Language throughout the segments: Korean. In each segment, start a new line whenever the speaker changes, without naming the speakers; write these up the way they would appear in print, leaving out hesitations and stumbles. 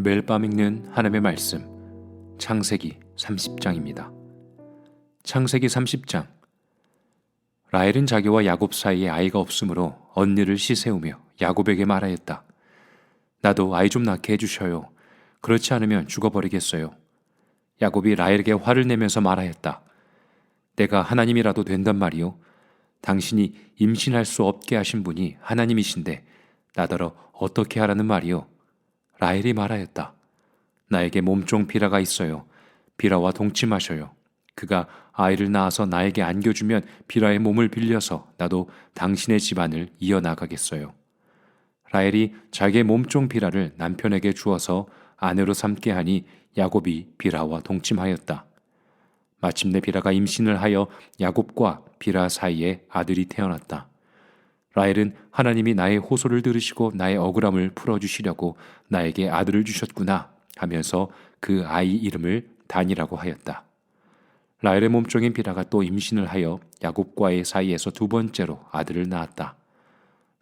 매일 밤 읽는 하나님의 말씀, 창세기 30장입니다. 창세기 30장. 라헬은 자기와 야곱 사이에 아이가 없으므로 언니를 시세우며 야곱에게 말하였다. 나도 아이 좀 낳게 해주셔요. 그렇지 않으면 죽어버리겠어요. 야곱이 라헬에게 화를 내면서 말하였다. 내가 하나님이라도 된단 말이요. 당신이 임신할 수 없게 하신 분이 하나님이신데 나더러 어떻게 하라는 말이요. 라헬이 말하였다. 나에게 몸종 비라가 있어요. 비라와 동침하셔요. 그가 아이를 낳아서 나에게 안겨주면 비라의 몸을 빌려서 나도 당신의 집안을 이어나가겠어요. 라헬이 자기의 몸종 비라를 남편에게 주어서 아내로 삼게 하니 야곱이 비라와 동침하였다. 마침내 비라가 임신을 하여 야곱과 비라 사이에 아들이 태어났다. 라헬은 하나님이 나의 호소를 들으시고 나의 억울함을 풀어주시려고 나에게 아들을 주셨구나 하면서 그 아이 이름을 단이라고 하였다. 라헬의 몸종인 비라가 또 임신을 하여 야곱과의 사이에서 두 번째로 아들을 낳았다.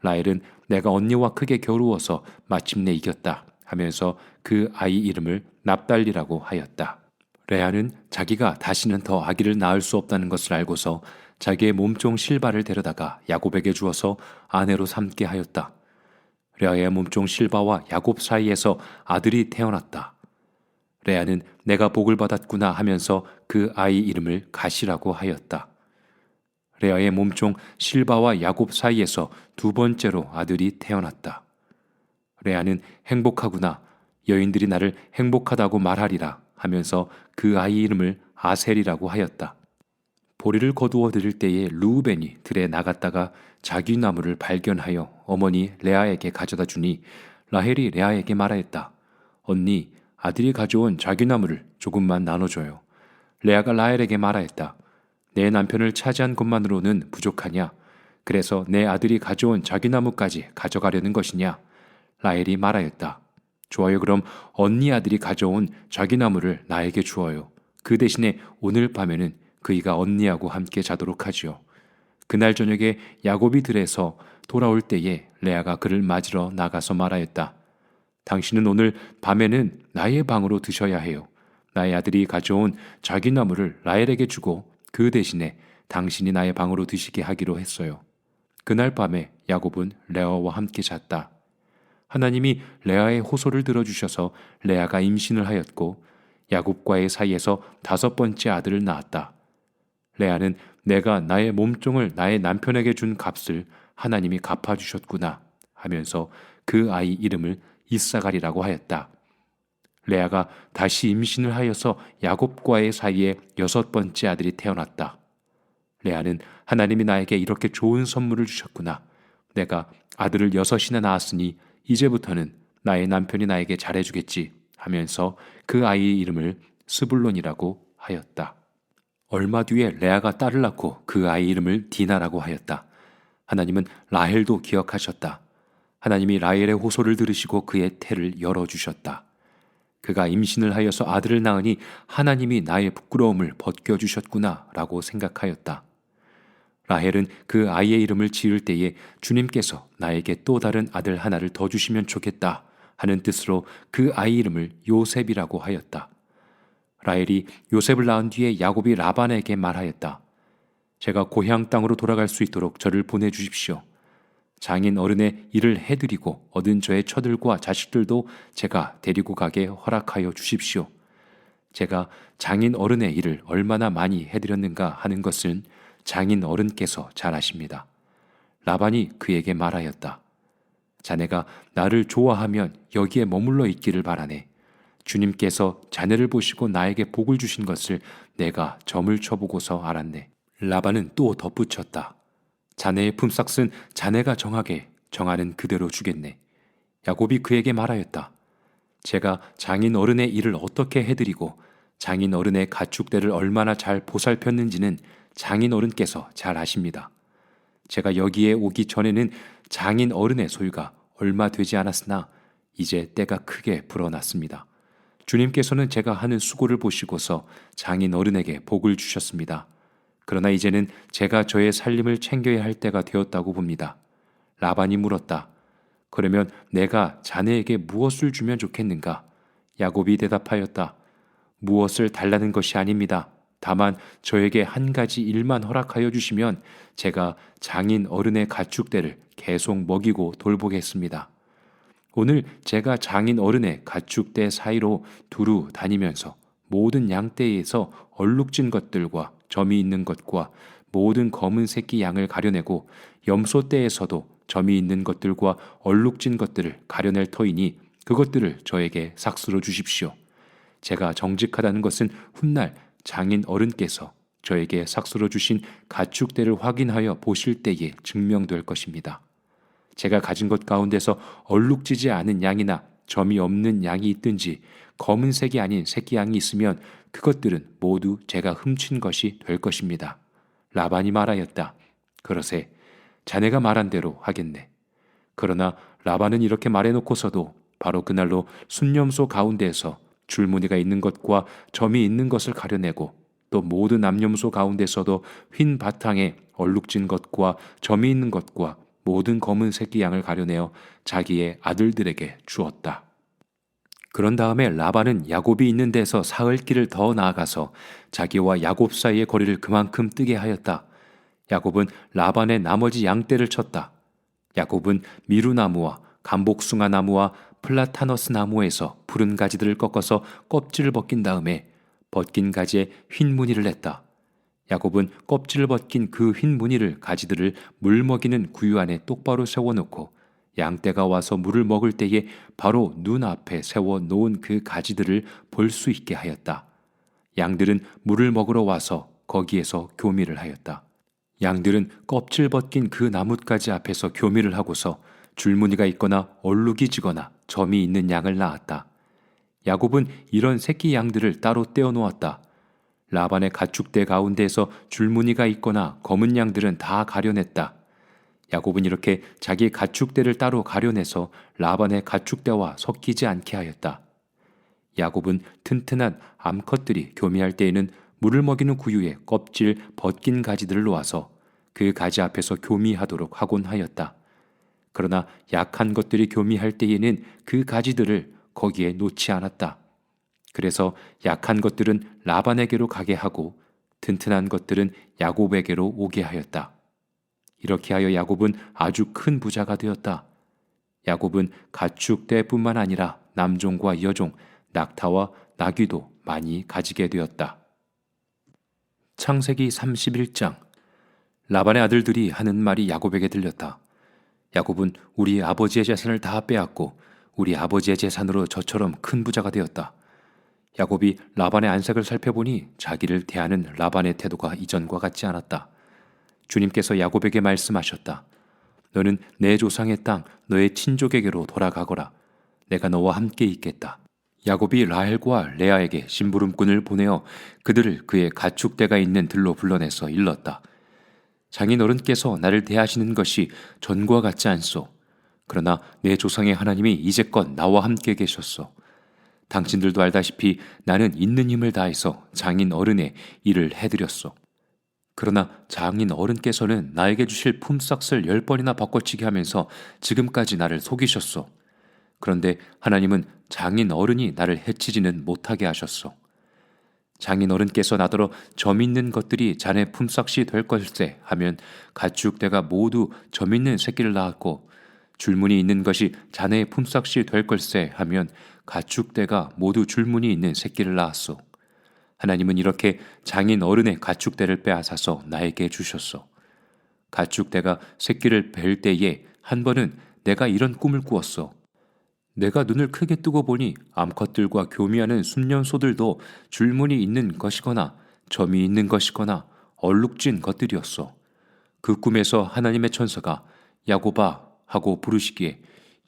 라헬은 내가 언니와 크게 겨루어서 마침내 이겼다 하면서 그 아이 이름을 납달리라고 하였다. 레아는 자기가 다시는 더 아기를 낳을 수 없다는 것을 알고서 자기의 몸종 실바를 데려다가 야곱에게 주어서 아내로 삼게 하였다. 레아의 몸종 실바와 야곱 사이에서 아들이 태어났다. 레아는 내가 복을 받았구나 하면서 그 아이 이름을 가시라고 하였다. 레아의 몸종 실바와 야곱 사이에서 두 번째로 아들이 태어났다. 레아는 행복하구나. 여인들이 나를 행복하다고 말하리라 하면서 그 아이 이름을 아셀이라고 하였다. 보리를 거두어 들일 때에 르우벤이 들에 나갔다가 자기 나무를 발견하여 어머니 레아에게 가져다 주니 라헬이 레아에게 말하였다. 언니, 아들이 가져온 자기 나무를 조금만 나눠줘요. 레아가 라헬에게 말하였다. 내 남편을 차지한 것만으로는 부족하냐? 그래서 내 아들이 가져온 자기 나무까지 가져가려는 것이냐? 라헬이 말하였다. 좋아요. 그럼 언니 아들이 가져온 자기 나무를 나에게 주어요. 그 대신에 오늘 밤에는 그이가 언니하고 함께 자도록 하지요. 그날 저녁에 야곱이 들에서 돌아올 때에 레아가 그를 맞으러 나가서 말하였다. 당신은 오늘 밤에는 나의 방으로 드셔야 해요. 나의 아들이 가져온 자기 나무를 라헬에게 주고 그 대신에 당신이 나의 방으로 드시게 하기로 했어요. 그날 밤에 야곱은 레아와 함께 잤다. 하나님이 레아의 호소를 들어주셔서 레아가 임신을 하였고 야곱과의 사이에서 5번째 아들을 낳았다. 레아는 내가 나의 몸종을 나의 남편에게 준 값을 하나님이 갚아주셨구나 하면서 그 아이 이름을 이사갈이라고 하였다. 레아가 다시 임신을 하여서 야곱과의 사이에 6번째 아들이 태어났다. 레아는 하나님이 나에게 이렇게 좋은 선물을 주셨구나. 내가 아들을 6이나 낳았으니 이제부터는 나의 남편이 나에게 잘해주겠지 하면서 그 아이의 이름을 스불론이라고 하였다. 얼마 뒤에 레아가 딸을 낳고 그 아이 이름을 디나라고 하였다. 하나님은 라헬도 기억하셨다. 하나님이 라헬의 호소를 들으시고 그의 태를 열어주셨다. 그가 임신을 하여서 아들을 낳으니 하나님이 나의 부끄러움을 벗겨주셨구나 라고 생각하였다. 라헬은 그 아이의 이름을 지을 때에 주님께서 나에게 또 다른 아들 하나를 더 주시면 좋겠다 하는 뜻으로 그 아이 이름을 요셉이라고 하였다. 라헬이 요셉을 낳은 뒤에 야곱이 라반에게 말하였다. 제가 고향 땅으로 돌아갈 수 있도록 저를 보내주십시오. 장인 어른의 일을 해드리고 얻은 저의 처들과 자식들도 제가 데리고 가게 허락하여 주십시오. 제가 장인 어른의 일을 얼마나 많이 해드렸는가 하는 것은 장인 어른께서 잘 아십니다. 라반이 그에게 말하였다. 자네가 나를 좋아하면 여기에 머물러 있기를 바라네. 주님께서 자네를 보시고 나에게 복을 주신 것을 내가 점을 쳐보고서 알았네. 라반은 또 덧붙였다. 자네의 품삯은 자네가 정하는 그대로 주겠네. 야곱이 그에게 말하였다. 제가 장인 어른의 일을 어떻게 해드리고 장인 어른의 가축대를 얼마나 잘 보살폈는지는 장인 어른께서 잘 아십니다. 제가 여기에 오기 전에는 장인 어른의 소유가 얼마 되지 않았으나 이제 때가 크게 불어났습니다. 주님께서는 제가 하는 수고를 보시고서 장인 어른에게 복을 주셨습니다. 그러나 이제는 제가 저의 살림을 챙겨야 할 때가 되었다고 봅니다. 라반이 물었다. 그러면 내가 자네에게 무엇을 주면 좋겠는가? 야곱이 대답하였다. 무엇을 달라는 것이 아닙니다. 다만 저에게 한 가지 일만 허락하여 주시면 제가 장인 어른의 가축대를 계속 먹이고 돌보겠습니다. 오늘 제가 장인 어른의 가축대 사이로 두루 다니면서 모든 양떼에서 얼룩진 것들과 점이 있는 것과 모든 검은 새끼 양을 가려내고 염소떼에서도 점이 있는 것들과 얼룩진 것들을 가려낼 터이니 그것들을 저에게 삭스러 주십시오. 제가 정직하다는 것은 훗날 장인 어른께서 저에게 삭스러 주신 가축대를 확인하여 보실 때에 증명될 것입니다. 제가 가진 것 가운데서 얼룩지지 않은 양이나 점이 없는 양이 있든지 검은색이 아닌 새끼 양이 있으면 그것들은 모두 제가 훔친 것이 될 것입니다. 라반이 말하였다. 그러세 자네가 말한 대로 하겠네. 그러나 라반은 이렇게 말해놓고서도 바로 그날로 순념소 가운데에서 줄무늬가 있는 것과 점이 있는 것을 가려내고 또 모든 암염소 가운데서도 흰 바탕에 얼룩진 것과 점이 있는 것과 모든 검은 새끼 양을 가려내어 자기의 아들들에게 주었다. 그런 다음에 라반은 야곱이 있는 데서 사흘 길을 더 나아가서 자기와 야곱 사이의 거리를 그만큼 뜨게 하였다. 야곱은 라반의 나머지 양떼를 쳤다. 야곱은 미루나무와 감복숭아 나무와 플라타너스 나무에서 푸른 가지들을 꺾어서 껍질을 벗긴 다음에 벗긴 가지에 흰 무늬를 냈다. 야곱은 껍질을 벗긴 그 흰 무늬를 가지들을 물 먹이는 구유 안에 똑바로 세워놓고 양떼가 와서 물을 먹을 때에 바로 눈앞에 세워놓은 그 가지들을 볼 수 있게 하였다. 양들은 물을 먹으러 와서 거기에서 교미를 하였다. 양들은 껍질 벗긴 그 나뭇가지 앞에서 교미를 하고서 줄무늬가 있거나 얼룩이 지거나 점이 있는 양을 낳았다. 야곱은 이런 새끼 양들을 따로 떼어 놓았다. 라반의 가축대 가운데에서 줄무늬가 있거나 검은 양들은 다 가려냈다. 야곱은 이렇게 자기 가축대를 따로 가려내서 라반의 가축대와 섞이지 않게 하였다. 야곱은 튼튼한 암컷들이 교미할 때에는 물을 먹이는 구유에 껍질 벗긴 가지들을 놓아서 그 가지 앞에서 교미하도록 하곤 하였다. 그러나 약한 것들이 교미할 때에는 그 가지들을 거기에 놓지 않았다. 그래서 약한 것들은 라반에게로 가게 하고 튼튼한 것들은 야곱에게로 오게 하였다. 이렇게 하여 야곱은 아주 큰 부자가 되었다. 야곱은 가축대뿐만 아니라 남종과 여종, 낙타와 나귀도 많이 가지게 되었다. 창세기 31장. 라반의 아들들이 하는 말이 야곱에게 들렸다. 야곱은 우리 아버지의 재산을 다 빼앗고 우리 아버지의 재산으로 저처럼 큰 부자가 되었다. 야곱이 라반의 안색을 살펴보니 자기를 대하는 라반의 태도가 이전과 같지 않았다. 주님께서 야곱에게 말씀하셨다. 너는 내 조상의 땅, 너의 친족에게로 돌아가거라. 내가 너와 함께 있겠다. 야곱이 라헬과 레아에게 심부름꾼을 보내어 그들을 그의 가축대가 있는 들로 불러내서 일렀다. 장인 어른께서 나를 대하시는 것이 전과 같지 않소. 그러나 내 조상의 하나님이 이제껏 나와 함께 계셨소. 당신들도 알다시피 나는 있는 힘을 다해서 장인 어른의 일을 해드렸소. 그러나 장인 어른께서는 나에게 주실 품삯을 10번이나 바꿔치기 하면서 지금까지 나를 속이셨소. 그런데 하나님은 장인 어른이 나를 해치지는 못하게 하셨소. 장인 어른께서 나더러 점 있는 것들이 자네 품삯이 될 걸세 하면 가축대가 모두 점 있는 새끼를 낳았고 줄무늬 있는 것이 자네의 품삯이 될 걸세 하면 가축대가 모두 줄무늬 있는 새끼를 낳았소. 하나님은 이렇게 장인 어른의 가축대를 빼앗아서 나에게 주셨소. 가축대가 새끼를 뵐 때에 한 번은 내가 이런 꿈을 꾸었소. 내가 눈을 크게 뜨고 보니 암컷들과 교미하는 순년소들도 줄무늬 있는 것이거나 점이 있는 것이거나 얼룩진 것들이었소. 그 꿈에서 하나님의 천사가 야곱아 하고 부르시기에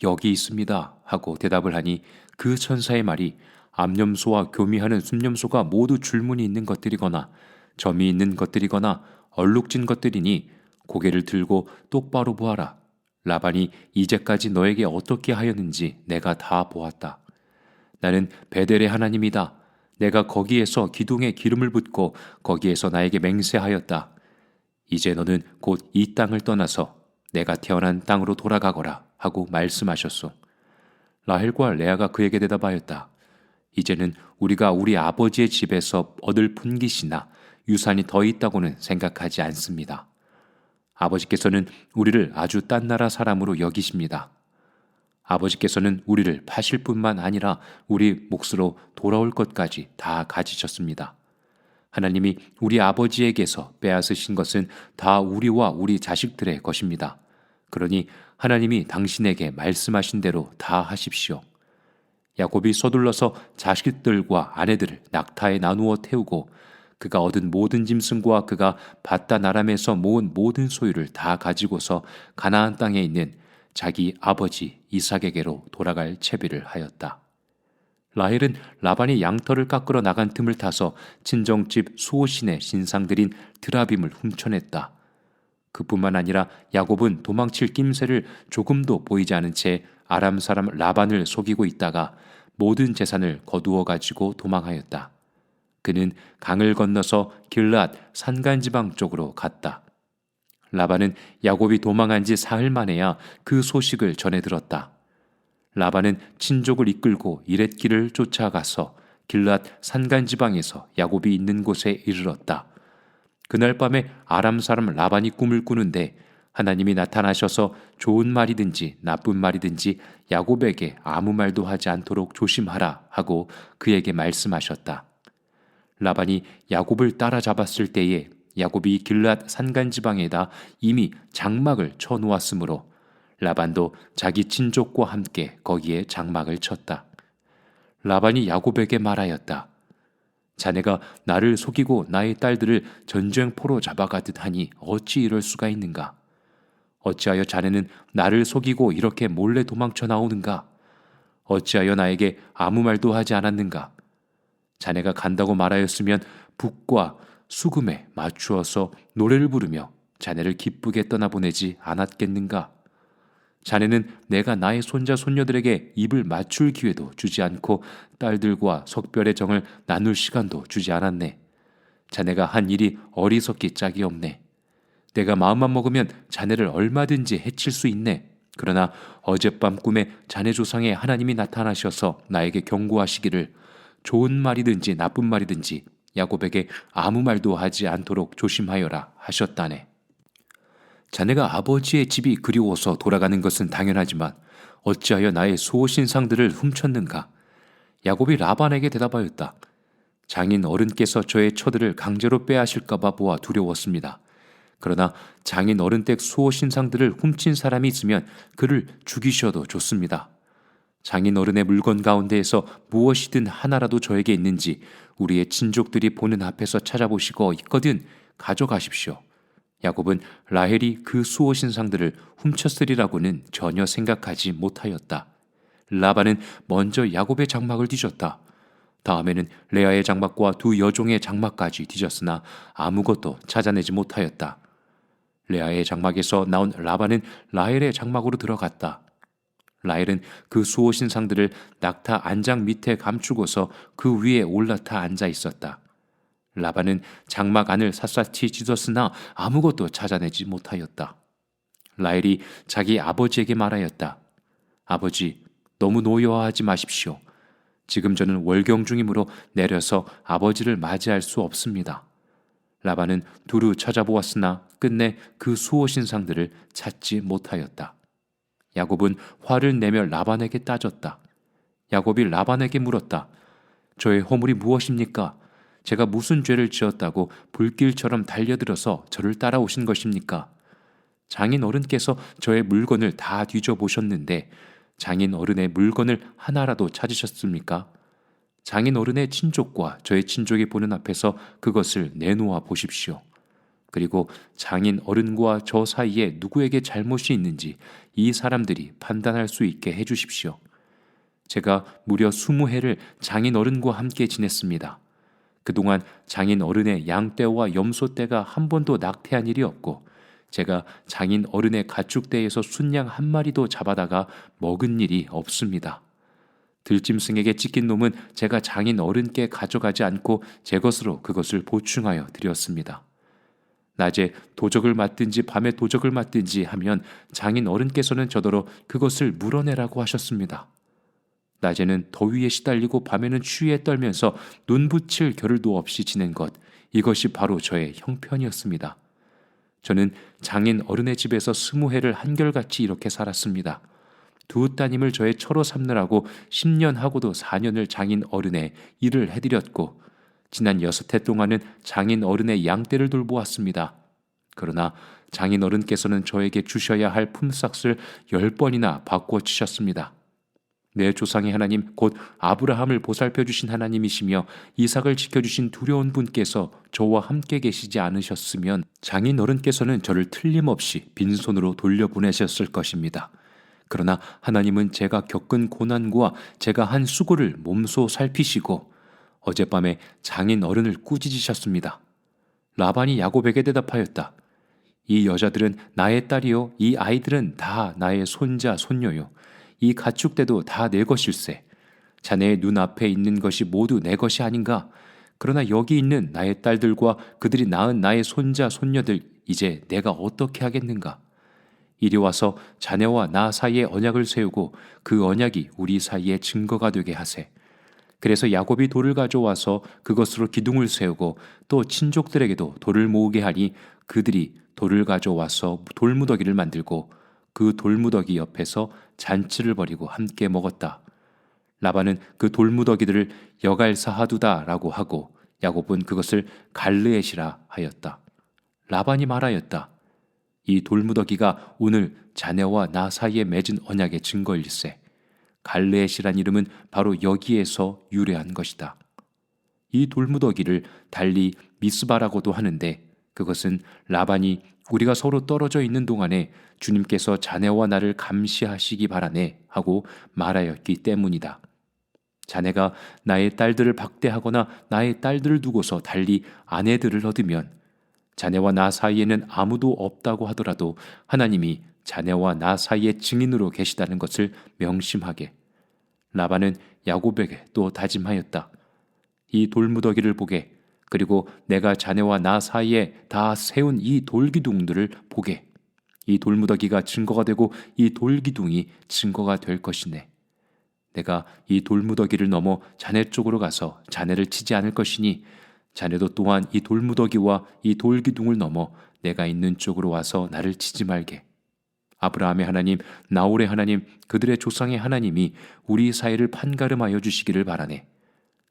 여기 있습니다 하고 대답을 하니 그 천사의 말이 암염소와 교미하는 순염소가 모두 줄무늬 있는 것들이거나 점이 있는 것들이거나 얼룩진 것들이니 고개를 들고 똑바로 보아라. 라반이 이제까지 너에게 어떻게 하였는지 내가 다 보았다. 나는 베델의 하나님이다. 내가 거기에서 기둥에 기름을 붓고 거기에서 나에게 맹세하였다. 이제 너는 곧 이 땅을 떠나서 내가 태어난 땅으로 돌아가거라 하고 말씀하셨소. 라헬과 레아가 그에게 대답하였다. 이제는 우리가 우리 아버지의 집에서 얻을 분깃이나 유산이 더 있다고는 생각하지 않습니다. 아버지께서는 우리를 아주 딴 나라 사람으로 여기십니다. 아버지께서는 우리를 파실 뿐만 아니라 우리 몫으로 돌아올 것까지 다 가지셨습니다. 하나님이 우리 아버지에게서 빼앗으신 것은 다 우리와 우리 자식들의 것입니다. 그러니 하나님이 당신에게 말씀하신 대로 다 하십시오. 야곱이 서둘러서 자식들과 아내들을 낙타에 나누어 태우고 그가 얻은 모든 짐승과 그가 밧단 아람에서 모은 모든 소유를 다 가지고서 가나안 땅에 있는 자기 아버지 이삭에게로 돌아갈 채비를 하였다. 라헬은 라반이 양털을 깎으러 나간 틈을 타서 친정집 수호신의 신상들인 드라빔을 훔쳐냈다. 그뿐만 아니라 야곱은 도망칠 낌새를 조금도 보이지 않은 채 아람 사람 라반을 속이고 있다가 모든 재산을 거두어 가지고 도망하였다. 그는 강을 건너서 길르앗 산간지방 쪽으로 갔다. 라반은 야곱이 도망한 지 사흘 만에야 그 소식을 전해 들었다. 라반은 친족을 이끌고 이렛길을 쫓아가서 길르앗 산간지방에서 야곱이 있는 곳에 이르렀다. 그날 밤에 아람 사람 라반이 꿈을 꾸는데 하나님이 나타나셔서 좋은 말이든지 나쁜 말이든지 야곱에게 아무 말도 하지 않도록 조심하라 하고 그에게 말씀하셨다. 라반이 야곱을 따라잡았을 때에 야곱이 길르앗 산간지방에다 이미 장막을 쳐놓았으므로 라반도 자기 친족과 함께 거기에 장막을 쳤다. 라반이 야곱에게 말하였다. 자네가 나를 속이고 나의 딸들을 전쟁포로 잡아가듯 하니 어찌 이럴 수가 있는가? 어찌하여 자네는 나를 속이고 이렇게 몰래 도망쳐 나오는가? 어찌하여 나에게 아무 말도 하지 않았는가? 자네가 간다고 말하였으면 북과 수금에 맞추어서 노래를 부르며 자네를 기쁘게 떠나보내지 않았겠는가? 자네는 내가 나의 손자 손녀들에게 입을 맞출 기회도 주지 않고 딸들과 석별의 정을 나눌 시간도 주지 않았네. 자네가 한 일이 어리석기 짝이 없네. 내가 마음만 먹으면 자네를 얼마든지 해칠 수 있네. 그러나 어젯밤 꿈에 자네 조상의 하나님이 나타나셔서 나에게 경고하시기를 좋은 말이든지 나쁜 말이든지 야곱에게 아무 말도 하지 않도록 조심하여라 하셨다네. 자네가 아버지의 집이 그리워서 돌아가는 것은 당연하지만 어찌하여 나의 수호신상들을 훔쳤는가? 야곱이 라반에게 대답하였다. 장인 어른께서 저의 처들을 강제로 빼앗을까 봐 보아 두려웠습니다. 그러나 장인 어른 댁 수호신상들을 훔친 사람이 있으면 그를 죽이셔도 좋습니다. 장인 어른의 물건 가운데에서 무엇이든 하나라도 저에게 있는지 우리의 친족들이 보는 앞에서 찾아보시고 있거든 가져가십시오. 야곱은 라헬이 그 수호신상들을 훔쳤으리라고는 전혀 생각하지 못하였다. 라반은 먼저 야곱의 장막을 뒤졌다. 다음에는 레아의 장막과 두 여종의 장막까지 뒤졌으나 아무것도 찾아내지 못하였다. 레아의 장막에서 나온 라반은 라헬의 장막으로 들어갔다. 라헬은 그 수호신상들을 낙타 안장 밑에 감추고서 그 위에 올라타 앉아 있었다. 라반은 장막 안을 샅샅이 찢었으나 아무것도 찾아내지 못하였다. 라헬이 자기 아버지에게 말하였다. 아버지, 너무 노여워하지 마십시오. 지금 저는 월경 중이므로 내려서 아버지를 맞이할 수 없습니다. 라반은 두루 찾아보았으나 끝내 그 수호신상들을 찾지 못하였다. 야곱은 화를 내며 라반에게 따졌다. 야곱이 라반에게 물었다. 저의 허물이 무엇입니까? 제가 무슨 죄를 지었다고 불길처럼 달려들어서 저를 따라오신 것입니까? 장인 어른께서 저의 물건을 다 뒤져보셨는데 장인 어른의 물건을 하나라도 찾으셨습니까? 장인 어른의 친족과 저의 친족이 보는 앞에서 그것을 내놓아 보십시오. 그리고 장인 어른과 저 사이에 누구에게 잘못이 있는지 이 사람들이 판단할 수 있게 해주십시오. 제가 무려 20해를 장인 어른과 함께 지냈습니다. 그동안 장인 어른의 양떼와 염소떼가 한 번도 낙태한 일이 없고 제가 장인 어른의 가축대에서 순양 한 마리도 잡아다가 먹은 일이 없습니다. 들짐승에게 찢긴 놈은 제가 장인 어른께 가져가지 않고 제 것으로 그것을 보충하여 드렸습니다. 낮에 도적을 맞든지 밤에 도적을 맞든지 하면 장인 어른께서는 저더러 그것을 물어내라고 하셨습니다. 낮에는 더위에 시달리고 밤에는 추위에 떨면서 눈 붙일 겨를도 없이 지낸 것, 이것이 바로 저의 형편이었습니다. 저는 장인 어른의 집에서 20해를 한결같이 이렇게 살았습니다. 두 따님을 저의 처로 삼느라고 10년 하고도 4년을 장인 어른의 일을 해드렸고, 지난 6해 동안은 장인 어른의 양떼를 돌보았습니다. 그러나 장인 어른께서는 저에게 주셔야 할 품삯을 10번이나 바꿔주셨습니다. 내 조상의 하나님 곧 아브라함을 보살펴 주신 하나님이시며 이삭을 지켜주신 두려운 분께서 저와 함께 계시지 않으셨으면 장인 어른께서는 저를 틀림없이 빈손으로 돌려보내셨을 것입니다. 그러나 하나님은 제가 겪은 고난과 제가 한 수고를 몸소 살피시고 어젯밤에 장인 어른을 꾸짖으셨습니다. 라반이 야곱에게 대답하였다. 이 여자들은 나의 딸이요, 이 아이들은 다 나의 손자, 손녀요. 이 가축대도 다 내 것일세. 자네의 눈앞에 있는 것이 모두 내 것이 아닌가? 그러나 여기 있는 나의 딸들과 그들이 낳은 나의 손자, 손녀들 이제 내가 어떻게 하겠는가? 이리 와서 자네와 나 사이에 언약을 세우고 그 언약이 우리 사이에 증거가 되게 하세. 그래서 야곱이 돌을 가져와서 그것으로 기둥을 세우고 또 친족들에게도 돌을 모으게 하니 그들이 돌을 가져와서 돌무더기를 만들고 그 돌무더기 옆에서 잔치를 벌이고 함께 먹었다. 라반은 그 돌무더기들을 여갈사하두다라고 하고 야곱은 그것을 갈르엣이라 하였다. 라반이 말하였다. 이 돌무더기가 오늘 자네와 나 사이에 맺은 언약의 증거일세. 갈르엣이란 이름은 바로 여기에서 유래한 것이다. 이 돌무더기를 달리 미스바라고도 하는데 그것은 라반이 우리가 서로 떨어져 있는 동안에 주님께서 자네와 나를 감시하시기 바라네 하고 말하였기 때문이다. 자네가 나의 딸들을 박대하거나 나의 딸들을 두고서 달리 아내들을 얻으면 자네와 나 사이에는 아무도 없다고 하더라도 하나님이 자네와 나 사이에 증인으로 계시다는 것을 명심하게. 라반은 야곱에게 또 다짐하였다. 이 돌무더기를 보게. 그리고 내가 자네와 나 사이에 다 세운 이 돌기둥들을 보게. 이 돌무더기가 증거가 되고 이 돌기둥이 증거가 될 것이네. 내가 이 돌무더기를 넘어 자네 쪽으로 가서 자네를 치지 않을 것이니 자네도 또한 이 돌무더기와 이 돌기둥을 넘어 내가 있는 쪽으로 와서 나를 치지 말게. 아브라함의 하나님, 나홀의 하나님, 그들의 조상의 하나님이 우리 사이를 판가름하여 주시기를 바라네.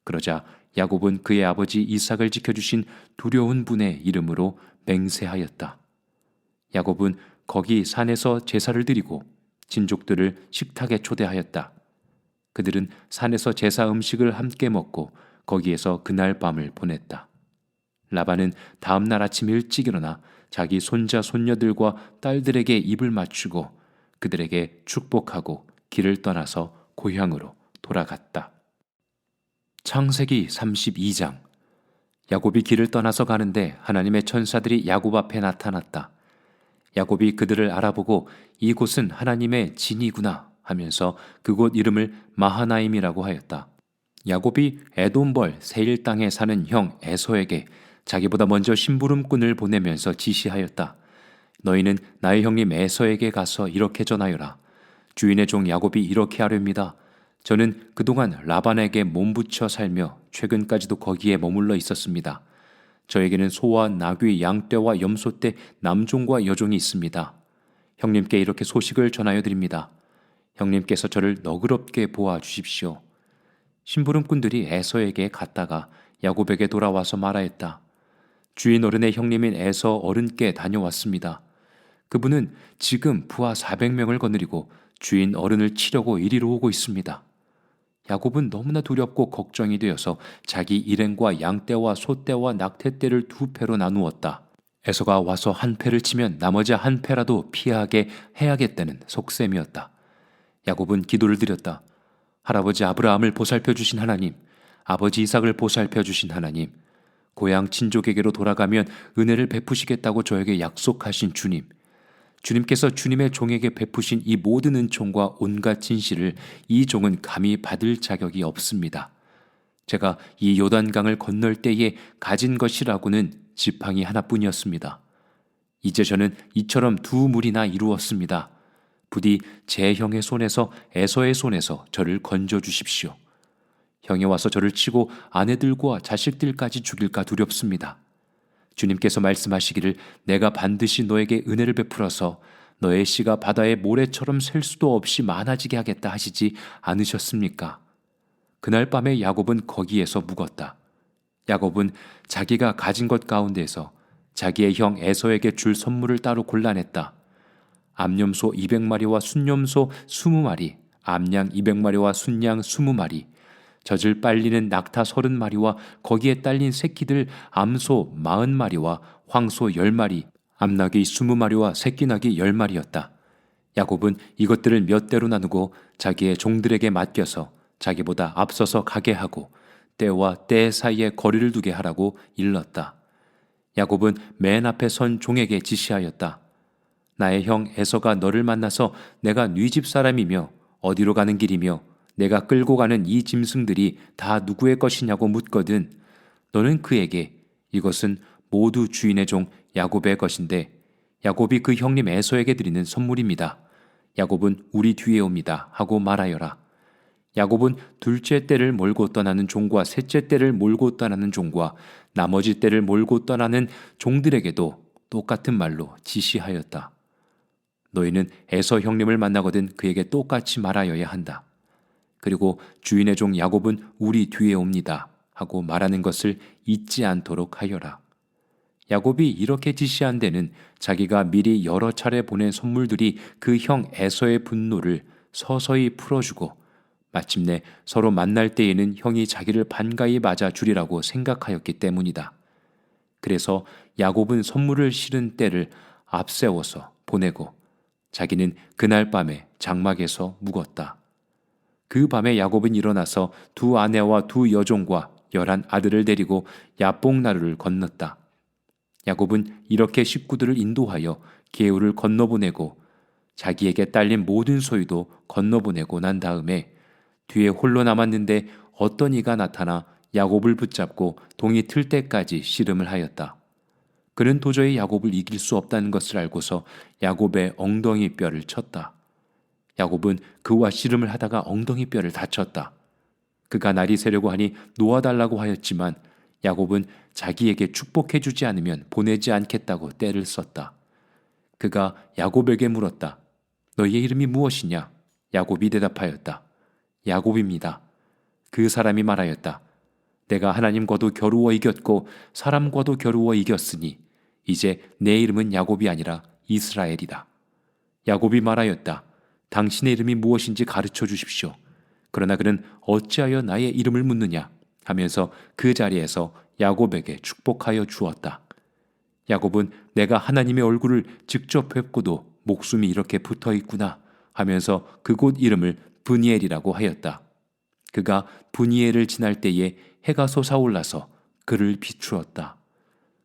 그러자 야곱은 그의 아버지 이삭을 지켜주신 두려운 분의 이름으로 맹세하였다. 야곱은 거기 산에서 제사를 드리고 친족들을 식탁에 초대하였다. 그들은 산에서 제사 음식을 함께 먹고 거기에서 그날 밤을 보냈다. 라반은 다음 날 아침 일찍 일어나 자기 손자 손녀들과 딸들에게 입을 맞추고 그들에게 축복하고 길을 떠나서 고향으로 돌아갔다. 창세기 32장. 야곱이 길을 떠나서 가는데 하나님의 천사들이 야곱 앞에 나타났다. 야곱이 그들을 알아보고 이곳은 하나님의 진이구나 하면서 그곳 이름을 마하나임이라고 하였다. 야곱이 에돔벌 세일 땅에 사는 형 에서에게 자기보다 먼저 심부름꾼을 보내면서 지시하였다. 너희는 나의 형님 에서에게 가서 이렇게 전하여라. 주인의 종 야곱이 이렇게 하렵니다. 저는 그동안 라반에게 몸붙여 살며 최근까지도 거기에 머물러 있었습니다. 저에게는 소와 나귀, 양떼와 염소떼, 남종과 여종이 있습니다. 형님께 이렇게 소식을 전하여 드립니다. 형님께서 저를 너그럽게 보아 주십시오. 심부름꾼들이 에서에게 갔다가 야곱에게 돌아와서 말하였다. 주인 어른의 형님인 에서 어른께 다녀왔습니다. 그분은 지금 부하 400명을 거느리고 주인 어른을 치려고 이리로 오고 있습니다. 야곱은 너무나 두렵고 걱정이 되어서 자기 일행과 양떼와 소떼와 낙태떼를 2패로 나누었다. 에서가 와서 한 패를 치면 나머지 한 패라도 피하게 해야겠다는 속셈이었다. 야곱은 기도를 드렸다. 할아버지 아브라함을 보살펴 주신 하나님, 아버지 이삭을 보살펴 주신 하나님, 고향 친족에게로 돌아가면 은혜를 베푸시겠다고 저에게 약속하신 주님, 주님께서 주님의 종에게 베푸신 이 모든 은총과 온갖 진실을 이 종은 감히 받을 자격이 없습니다. 제가 이 요단강을 건널 때에 가진 것이라고는 지팡이 하나뿐이었습니다. 이제 저는 이처럼 2물이나 이루었습니다. 부디 제 형의 손에서 에서의 손에서 저를 건져 주십시오. 형이 와서 저를 치고 아내들과 자식들까지 죽일까 두렵습니다. 주님께서 말씀하시기를 내가 반드시 너에게 은혜를 베풀어서 너의 씨가 바다의 모래처럼 셀 수도 없이 많아지게 하겠다 하시지 않으셨습니까? 그날 밤에 야곱은 거기에서 묵었다. 야곱은 자기가 가진 것 가운데서 자기의 형 에서에게 줄 선물을 따로 골라냈다. 암염소 200마리와 순염소 20마리, 암양 200마리와 순양 20마리, 젖을 빨리는 낙타 30마리와 거기에 딸린 새끼들 암소 40마리와 황소 10마리, 암나귀 20마리와 새끼나귀 10마리였다. 야곱은 이것들을 몇 대로 나누고 자기의 종들에게 맡겨서 자기보다 앞서서 가게 하고 때와 때 사이에 거리를 두게 하라고 일렀다. 야곱은 맨 앞에 선 종에게 지시하였다. 나의 형 에서가 너를 만나서 내가 네 집 사람이며 어디로 가는 길이며 내가 끌고 가는 이 짐승들이 다 누구의 것이냐고 묻거든 너는 그에게 이것은 모두 주인의 종 야곱의 것인데 야곱이 그 형님 에서에게 드리는 선물입니다. 야곱은 우리 뒤에 옵니다 하고 말하여라. 야곱은 둘째 떼를 몰고 떠나는 종과 셋째 떼를 몰고 떠나는 종과 나머지 떼를 몰고 떠나는 종들에게도 똑같은 말로 지시하였다. 너희는 에서 형님을 만나거든 그에게 똑같이 말하여야 한다. 그리고 주인의 종 야곱은 우리 뒤에 옵니다 하고 말하는 것을 잊지 않도록 하여라. 야곱이 이렇게 지시한 데는 자기가 미리 여러 차례 보낸 선물들이 그 형 에서의 분노를 서서히 풀어주고 마침내 서로 만날 때에는 형이 자기를 반가이 맞아 주리라고 생각하였기 때문이다. 그래서 야곱은 선물을 실은 때를 앞세워서 보내고 자기는 그날 밤에 장막에서 묵었다. 그 밤에 야곱은 일어나서 두 아내와 두 여종과 11 아들을 데리고 야복나루를 건넜다. 야곱은 이렇게 식구들을 인도하여 게울을 건너보내고 자기에게 딸린 모든 소유도 건너보내고 난 다음에 뒤에 홀로 남았는데 어떤 이가 나타나 야곱을 붙잡고 동이 틀 때까지 씨름을 하였다. 그는 도저히 야곱을 이길 수 없다는 것을 알고서 야곱의 엉덩이 뼈를 쳤다. 야곱은 그와 씨름을 하다가 엉덩이 뼈를 다쳤다. 그가 날이 새려고 하니 놓아달라고 하였지만 야곱은 자기에게 축복해 주지 않으면 보내지 않겠다고 떼를 썼다. 그가 야곱에게 물었다. 너희의 이름이 무엇이냐? 야곱이 대답하였다. 야곱입니다. 그 사람이 말하였다. 내가 하나님과도 겨루어 이겼고 사람과도 겨루어 이겼으니 이제 내 이름은 야곱이 아니라 이스라엘이다. 야곱이 말하였다. 당신의 이름이 무엇인지 가르쳐 주십시오. 그러나 그는 어찌하여 나의 이름을 묻느냐 하면서 그 자리에서 야곱에게 축복하여 주었다. 야곱은 내가 하나님의 얼굴을 직접 뵙고도 목숨이 이렇게 붙어 있구나 하면서 그곳 이름을 브니엘이라고 하였다. 그가 브니엘을 지날 때에 해가 솟아올라서 그를 비추었다.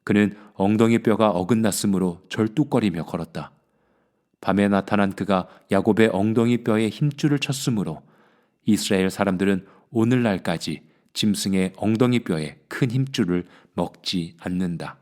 그는 엉덩이 뼈가 어긋났으므로 절뚝거리며 걸었다. 밤에 나타난 그가 야곱의 엉덩이 뼈에 힘줄을 쳤으므로 이스라엘 사람들은 오늘날까지 짐승의 엉덩이 뼈에 큰 힘줄을 먹지 않는다.